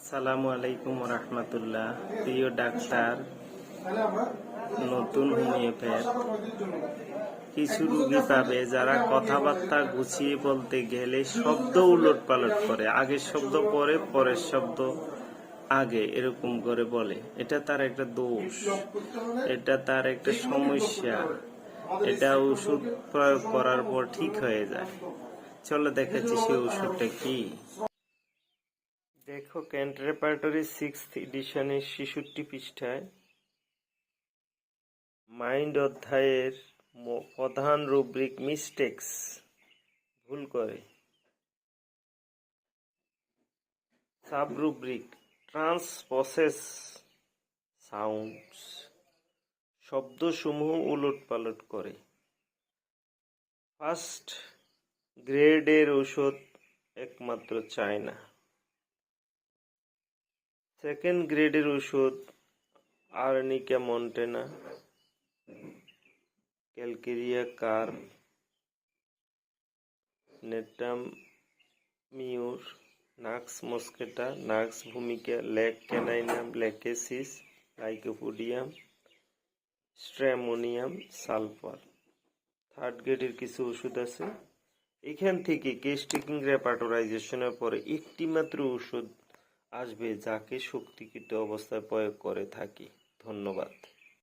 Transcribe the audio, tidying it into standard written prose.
আসসালামু আলাইকুম রহমতুল্লাহ। প্রিয় ডাক্তার, নতুন হোমিওপ্যাথ কিছু রোগী পাবে যারা কথাবার্তা গুছিয়ে বলতে গেলে শব্দ উলট পালট করে, আগের শব্দ পরে, পরের শব্দ আগে, এরকম করে বলে। এটা তার একটা দোষ, এটা তার একটা সমস্যা। এটা ওষুধ প্রয়োগ করার পর ঠিক হয়ে যায়। চলো দেখাচ্ছি সেই ওষুধটা কি। দেখো, কেন্ট রেপার্টরি 6th এডিশনের 66 পৃষ্ঠায় মাইন্ড অধ্যায়ের প্রধান রুব্রিক মিস্টেক্স ভুল করে, সাব রুব্রিক ট্রান্সপসেস সাউন্ডস, শব্দসমূহ উলট পালট করে। ফার্স্ট গ্রেডের ঔষধ একমাত্র চায় না। সেকেন্ড গ্রেডের ঔষধ arnica montana, calcarea carb, natrum mur, nux moschata, nux vomica, lac caninum, lachesis, lycopodium, stramonium sulphur. Third গ্রেডের কিছু ওষুধ আছে। এখান থেকে কেস টেকিং রেপার্টরাইজেশনের পরে একটি মাত্র ওষুধ আসবে যাকে শক্তিকৃত অবস্থায় প্রয়োগ করে থাকি। ধন্যবাদ।